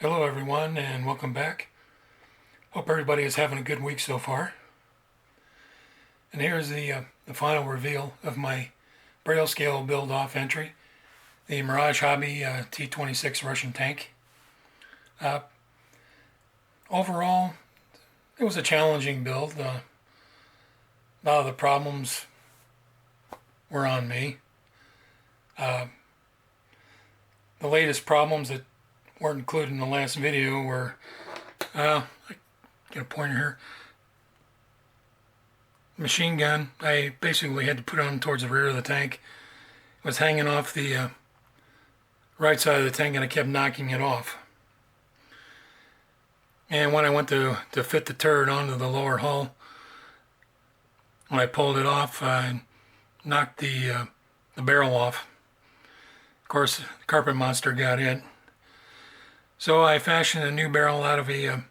Hello everyone and welcome back. Hope everybody is having a good week so far. And here's the final reveal of my Braille scale build-off entry, the Mirage Hobby T-26C Russian tank. Overall, it was a challenging build. A lot of the problems were on me. The latest problems that weren't included in the last video were, I get a pointer here, machine gun. I basically had to put it on towards the rear of the tank. It was hanging off the right side of the tank and I kept knocking it off. And when I went to fit the turret onto the lower hull, when I pulled it off, I knocked the barrel off. Of course, the carpet monster got it. So I fashioned a new barrel out of a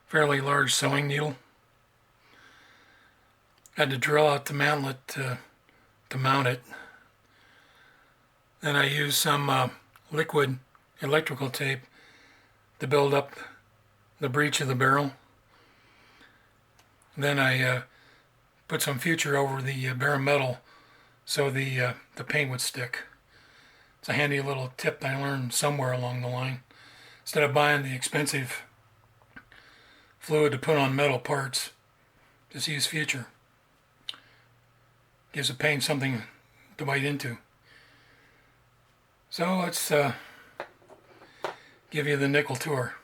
fairly large sewing needle. Had to drill out the mantlet to mount it. Then I used some liquid electrical tape to build up the breech of the barrel. Then I put some future over the bare metal so the paint would stick. It's a handy little tip I learned somewhere along the line. Instead of buying the expensive fluid to put on metal parts, just use future. Gives the paint something to bite into. So let's give you the nickel tour,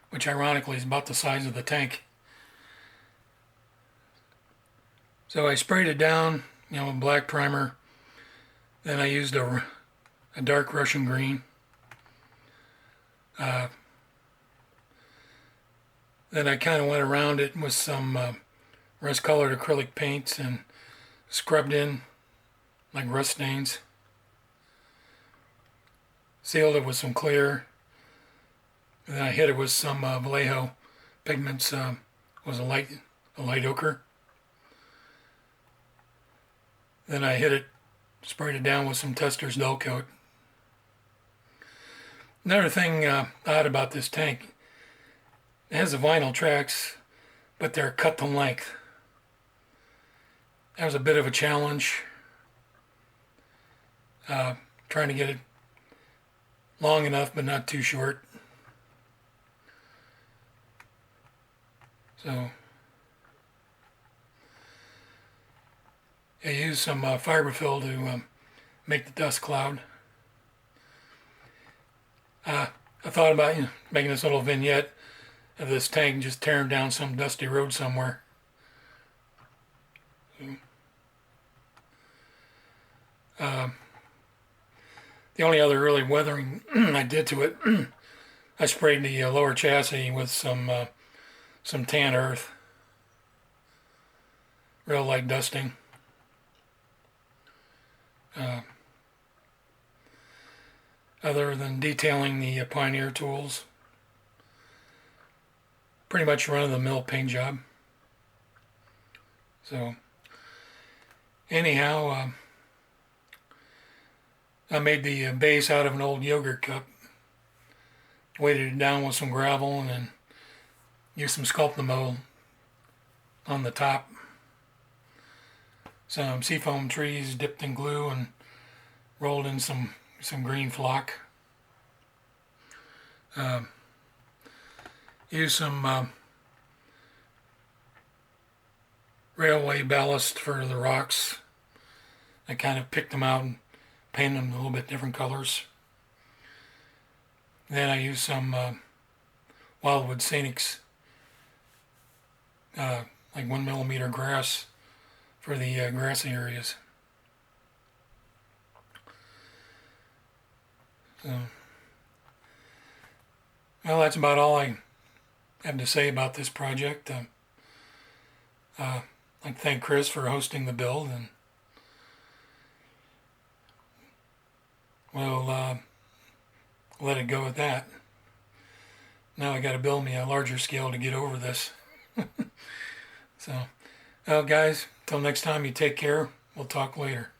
which ironically is about the size of the tank. So I sprayed it down, with black primer. Then I used a dark Russian green. Then I kind of went around it with some rust-colored acrylic paints and scrubbed in like rust stains. Sealed it with some clear. And then I hit it with some Vallejo pigments. Was a light ochre. Then I hit it, sprayed it down with some Tester's dull coat. Another thing odd about this tank, it has the vinyl tracks, but they're cut to length. That was a bit of a challenge, trying to get it long enough but not too short. So I used some fiberfill to make the dust cloud. I thought about making this little vignette of this tank just tearing down some dusty road somewhere. The only other really weathering I did to it, I sprayed the lower chassis with some tan earth. Real light dusting. Other than detailing the Pioneer tools, pretty much run-of-the-mill paint job. So anyhow, I made the base out of an old yogurt cup, weighted it down with some gravel, and then used some Sculptimo on the top. Some seafoam trees dipped in glue and rolled in some green flock. Used some railway ballast for the rocks. I kind of picked them out and painted them a little bit different colors. Then I used some Wildwood Scenics, like 1mm grass for the grassy areas. So, well, that's about all I have to say about this project. I'd like to thank Chris for hosting the build, and we'll let it go at that. Now I got to build me a larger scale to get over this. So, well, guys, till next time, you take care. We'll talk later.